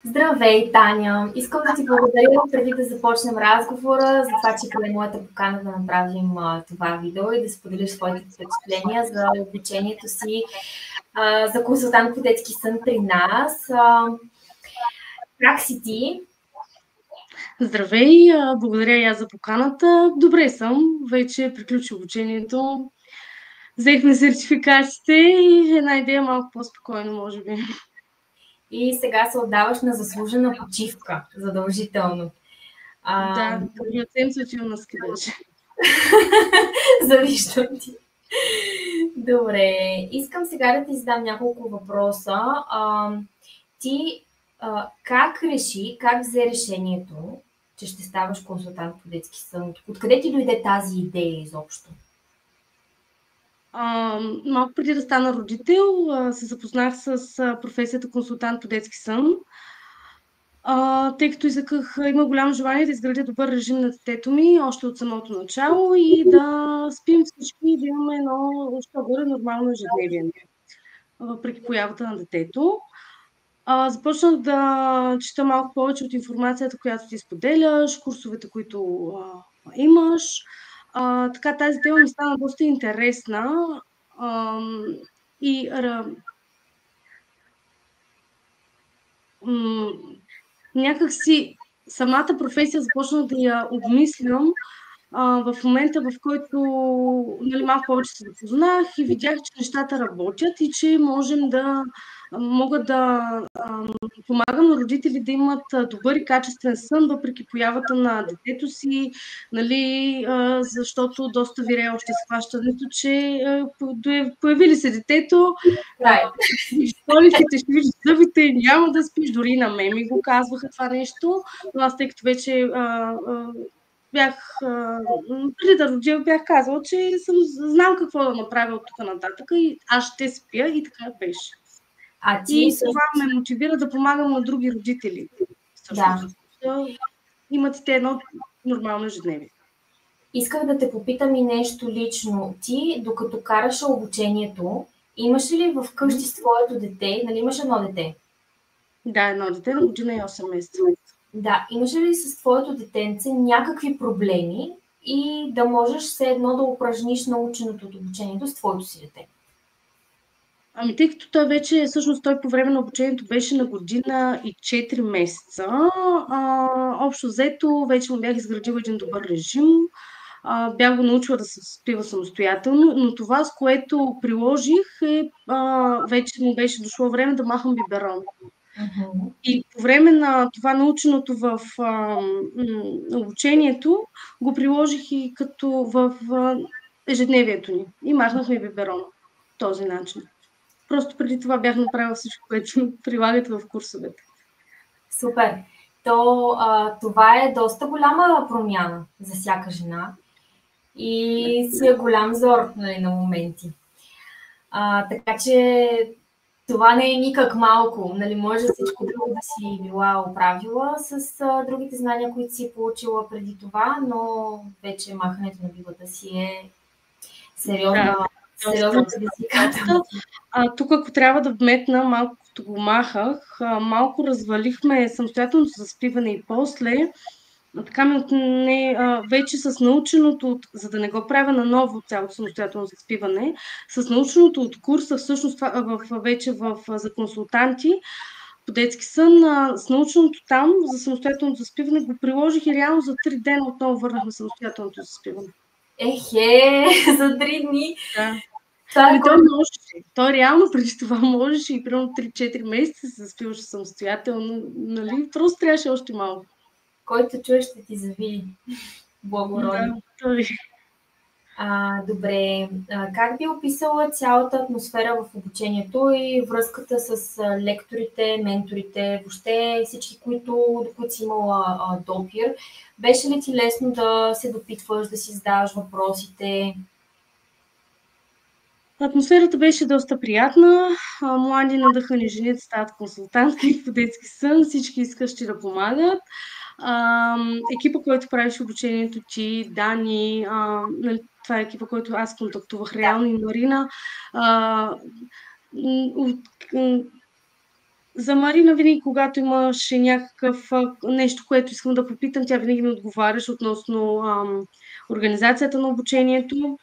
Здравей, Таня! Искам да ти благодаря преди да започнем разговора за това, че прие моята покана да направим това видео и да споделиш своите впечатления за обучението си за консултант по детски сън при нас. Как си ти? Здравей, благодаря и аз за поканата. Добре съм, вече приключи обучението. Взехме сертификатите и една идея малко по-спокойно, може би. И сега се отдаваш на заслужена почивка, задължително. Да, първият седмица на ски беше. Завиждам ти. Добре, искам сега да ти задам няколко въпроса. Ти как взе решението, че ще ставаш консултант по детски сън? Откъде ти дойде тази идея изобщо? Малко преди да стана родител, се запознах с професията консултант по детски сън, тъй като има голямо желание да изградя добър режим на детето ми още от самото начало и да спим всички и да имаме едно що-горе нормално ежедневие, въпреки появата на детето. Започнах да чета малко повече от информацията, която ти споделяш, курсовете, които имаш. Така тази тема ми стана доста интересна и някак си самата професия започнах да я обмислям в момента, в който малко повече се запознах и видях, че нещата работят и че мога да помагам на родители да имат добър и качествен сън, въпреки появата на детето си, защото доста вирее още схващането, че появи ли се детето, столиците, ще виждаш зъбите, няма да спиш, дори на мен ми го казваха това нещо, но аз тъй като вече преди да родя, бях казала, че знам какво да направя от тук нататък и аз ще спя и така беше. И това ме мотивира да помагам на други родители. Всъщност, да имат те едно нормално ежедневие. Исках да те попитам и нещо лично. Ти, докато караше обучението, имаш ли вкъщи с твоето дете, нали имаш едно дете? Да, едно дете на година и 8 месеца. Да, имаш ли с твоето детенце някакви проблеми и да можеш все едно да упражниш наученото от обучението с твоето си дете? Тъй като той по време на обучението беше на година и 4 месеца, общо взето вече му бях изградила един добър режим, бях го научила да се спива самостоятелно, но това, с което приложих вече му беше дошло време да махам биберон. И по време на това наученото в обучението го приложих и като в ежедневието ни и махнахме биберона по този начин. Просто преди това бях направила всичко, което прилагате в курсовете. Супер! Това е доста голяма промяна за всяка жена и си е голям зор на моменти. Така че това не е никак малко. Може всичко друго да си била оправила с другите знания, които си получила преди това, но вече махането на бибата си е сериозна предизвикателство. Тук, ако трябва да вметна, малко като го махах, малко развалихме самостоятелното заспиване и после. Така ми отне вече с наученото, за да не го правя наново цялото самостоятелно заспиване, с наученото от курса, всъщност вече за консултанти по детски сън, с наученото там за самостоятелното заспиване го приложих и реално за 3 дена отново върнахме самостоятелното заспиване. За 3 дни? Да. Той реално преди това можеше и примерно 3-4 месеца се заспиваше самостоятелно, нали? Просто трябваше още малко. Който чуе, ще ти завиди. Благородно. Да, добре. Как би описала цялата атмосфера в обучението и връзката с лекторите, менторите, въобще всички, до които си имала допир? Беше ли ти лесно да се допитваш, да си задаваш въпросите? Атмосферата беше доста приятна. Млади надъхани жени стават консултантки по детски сън, всички искащи да помагат. Екипа, който правиш обучението ти, Дани, това е екипа, който аз контактувах реално, и Марина. За Марина винаги, когато имаше някакъв нещо, което искам да попитам, тя винаги ми отговаряш относно организацията на обучението.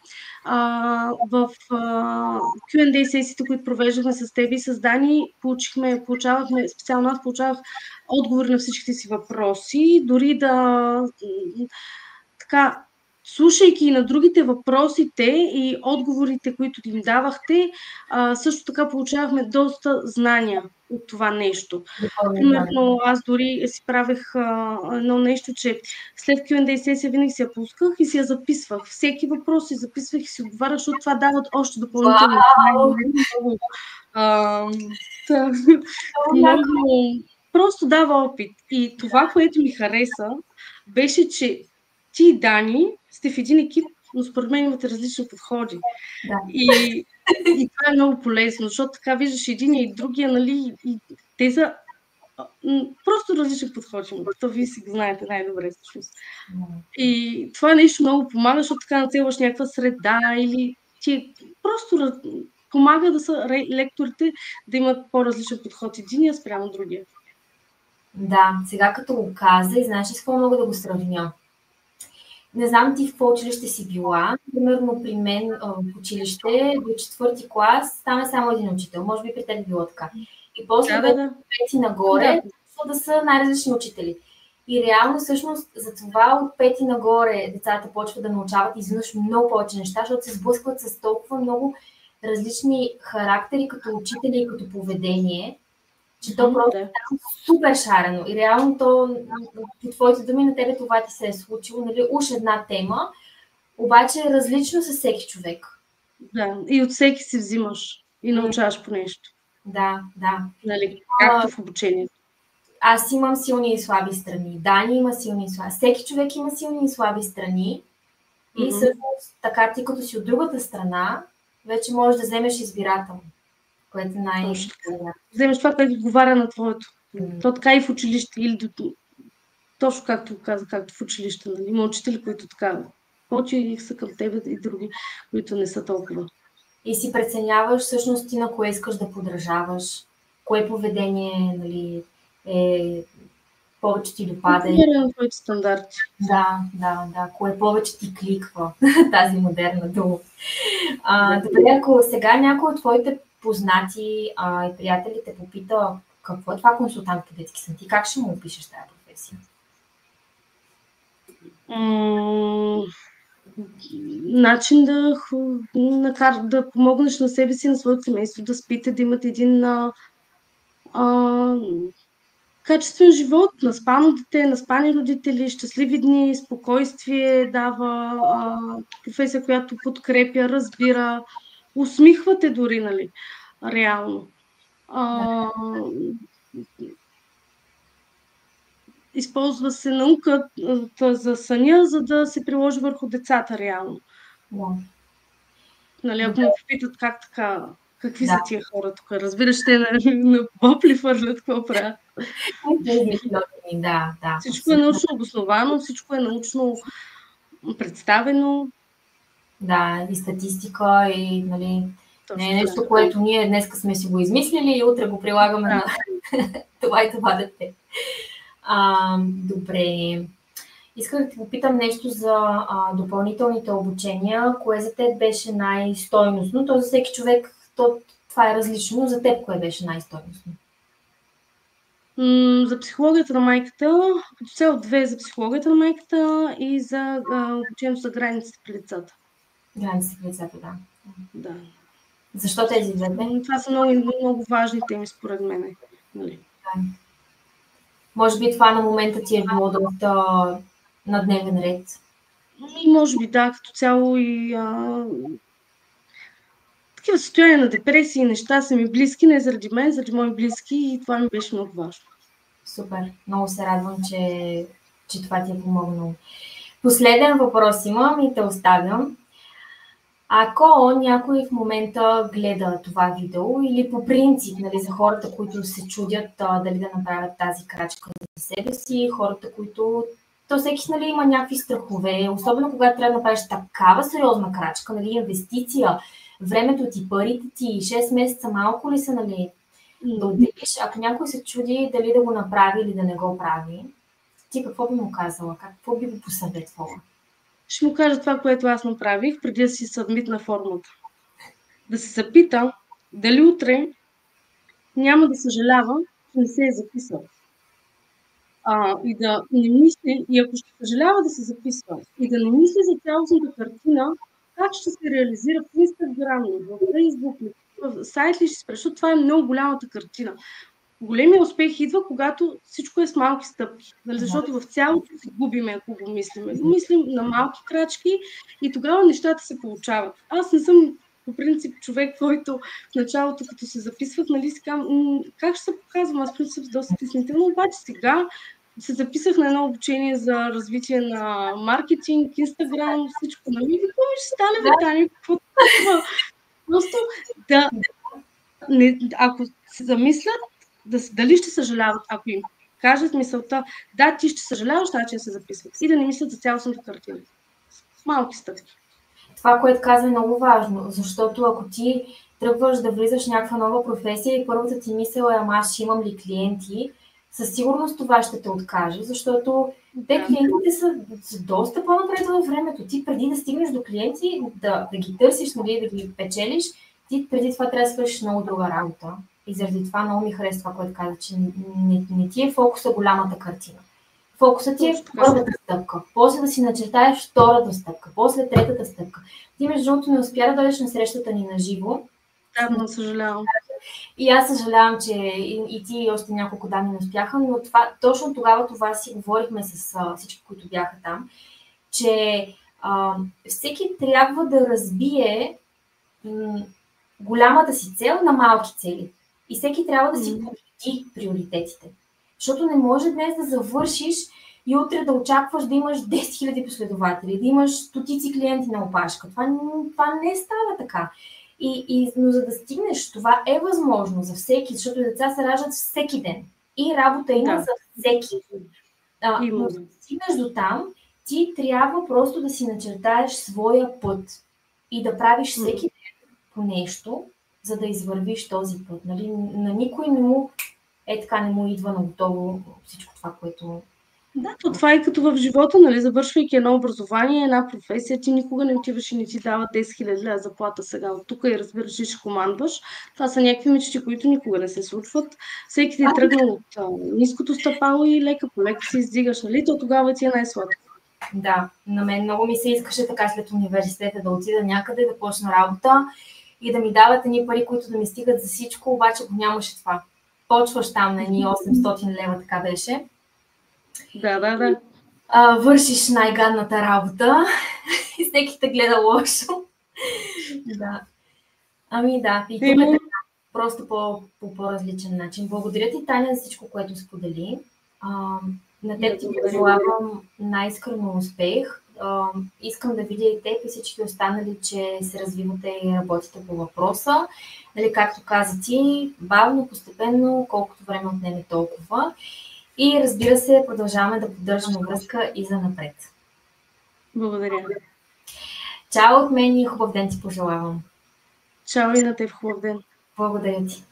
В Q&A сесиите, които провеждахме с теб и с Дани, получавахме, специално аз получавах отговори на всичките си въпроси, дори да така, слушайки на другите въпросите и отговорите, които им давахте, също така получавахме доста знания от това нещо. Примерно, аз дори си правех едно нещо, че след Q&A сесия винаги си я пусках и си я записвах. Всеки въпрос си записвах и си отговарях, защото това дават още допълнително. Много просто дава опит. И това, което ми хареса, беше, че ти и Дани сте в един екип, но според мен имате различни подходи. Да. И това е много полезно, защото така виждаш единия и другия, нали, и те са просто различни подходи. То вие си знаете най-добре всъщност. И това нещо много помага, защото така нацелваш някаква среда или ти просто помага да са лекторите да имат по-различен подход единия спрямо другия. Да, сега като го каза и знаеш с какво мога да го сравня. Не знам ти в какво училище си била. Примерно при мен в училище до 4-ти клас стана само един учител. Може би при теб било така. И после пети нагоре да са най-различни учители. И реално всъщност за това от пети нагоре децата почват да научават изведнъж много повече неща, защото се сблъскват с толкова много различни характери като учители и като поведение, че то просто е супер шарено. И реално то, по твоите думи, на тебе това ти се е случило, нали, уж една тема, обаче е различно с всеки човек. Да, и от всеки си взимаш и научаваш по нещо. Да. Нали, както в обучението. Аз имам силни и слаби страни. Дани има силни и слаби. Всеки човек има силни и слаби страни. И всъщност, така ти като си от другата страна, вече можеш да вземеш избирателно. Което вземеш това, което отговаря на твоето. То така и в училище. Или точно както каза, както в училище. Нали? Има учители, които така почти са към тебе и други, които не са толкова. И си преценяваш всъщност ти на кое искаш да подражаваш, кое поведение, нали, повече ти допада. На твоите стандарти. Да. Кое повече ти кликва, тази модерна дума. Добре, ако сега някой от твоите познати и приятели те попита какво е това консултант по детски сън, ти как ще му опишеш тази професия? Начин да помогнеш на себе си, на своето семейство, да спите, да имате един качествен живот, наспано дете, наспани родители, щастливи дни, спокойствие дава, професия, която подкрепя, разбира, усмихвате дори, нали, реално. Използва се науката за съня, за да се приложи върху децата реално. Нали, ако ме попитат как така, какви са тия хора тук, разбираш, те на бопли фърлят, какво правят. Да. Всичко е научно обосновано, всичко е научно представено. Да, и статистика, и нали, не е нещо, което ние днес сме си го измислили и утре го прилагаме на това и това дете. Добре. Исках да те попитам нещо за допълнителните обучения. Кое за теб беше най-стойностно? То за всеки човек това е различно, но за теб кое беше най-стойностно? За психологията на майката, като цяло 2 за психологията на майката и за обучението за границите при децата. Границите при децата, да. Защо тези 2? Това са много важни теми според мен. Нали? Може би това на момента ти е било доста на дневен ред. И може би да, като цяло и такива състояния на депресия и неща са ми близки, не заради мен, заради мои близки и това ми беше много важно. Супер, много се радвам, че това ти е помогнало. Последен въпрос имам и те оставям. Ако някой в момента гледа това видео или по принцип, нали, за хората, които се чудят дали да направят тази крачка за себе си, хората, които... То всеки, нали, има някакви страхове, особено когато трябва да направиш такава сериозна крачка, нали, инвестиция, времето ти, парите ти, 6 месеца малко ли са, нали? да отделиш. Ако някой се чуди дали да го направи или да не го прави, ти какво би му казала? Какво би го посъветвала? Ще му кажа това, което аз направих, преди да си събмитна формата. Да се запита дали утре няма да съжалява, че не се е записал. И да не мисли, и ако ще съжалява да се записва, и да не мисли за цялостната картина, как ще се реализира в Инстаграм, в Фейсбук, в сайт ли ще спре, защото това е много голямата картина. Големия успех идва, когато всичко е с малки стъпки. Нали? Защото в цялото се губиме, ако го мислиме. Мислим на малки крачки и тогава нещата се получават. Аз не съм по принцип човек, който в началото, като се записвах, нали, си казвам, как ще се показвам? Аз принцип доста стеснително, обаче сега се записах на едно обучение за развитие на маркетинг, Инстаграм, всичко. Нали, какво ми ще стане, Таня? Какво това? Просто да, ако се замислят, дали ще съжаляват, ако им кажат мисълта, да, ти ще съжаляваш, значи да се записват. И да не мислят за цялостната картина. Малки стъпки. Това, което каза, е много важно, защото ако ти тръгваш да влизаш в някаква нова професия и първата ти мисъл е, аз ще имам ли клиенти, със сигурност това ще те откаже, защото те клиентите са доста по-напред във времето. Ти преди да стигнеш до клиенти, да ги търсиш, нали, да ги печелиш, ти преди това трябва да свършиш много друга работа. И заради това много ми харесва това, което каза, че не ти е фокуса голямата картина. Фокусът ти е първата стъпка, после да си начертаеш втората стъпка, после третата стъпка. Ти, между другото, не успя да дойдеш на срещата ни на живо. Да, но съжалявам. И аз съжалявам, че и ти и още няколко дами не успяха, но точно тогава това си говорихме с всички, които бяха там, че всеки трябва да разбие голямата си цел на малки цели. И всеки трябва да си подреди приоритетите. Защото не може днес да завършиш и утре да очакваш да имаш 10 000 последователи, да имаш стотици клиенти на опашка. Това не става така. Но за да стигнеш, това е възможно за всеки, защото деца се раждат всеки ден. И работа има за всеки. Но за да стигнеш до там, ти трябва просто да си начертаеш своя път и да правиш всеки ден по нещо, за да извървиш този път. Нали? На никой не му идва на готово всичко това, което... Да, то това е като в живота, нали, завършвайки едно образование, една професия, ти никога не отиваш и не ти дава 10 000 лева заплата сега от тук и разбираш, че ще командваш. Това са някакви мечти, които никога не се случват. Всеки ти е тръгнал от ниското стъпало и лека по лека се издигаш, нали, то тогава ти е най-сладко. Да, на мен много ми се искаше така след университета да отида някъде, да почна работа и да ми дават едни пари, които да ми стигат за всичко, обаче го нямаше това. Почваш там на едни 800 лева, така беше. Да. Вършиш най-гадната работа и всеки те гледа лошо. Да. Ами да, и тук е така, просто по по-различен начин. Благодаря ти, Таня, за всичко, което сподели. На теб ти пожелавам най-искрено успех. Искам да видя и теб и всички останали, че се развивате и работите по въпроса. Нали, както каза ти, бавно, постепенно, колкото време отнеме толкова. И разбира се, продължаваме да поддържаме връзка и за напред. Благодаря. Чао от мен и хубав ден ти пожелавам. Чао и на теб, хубав ден. Благодаря ти.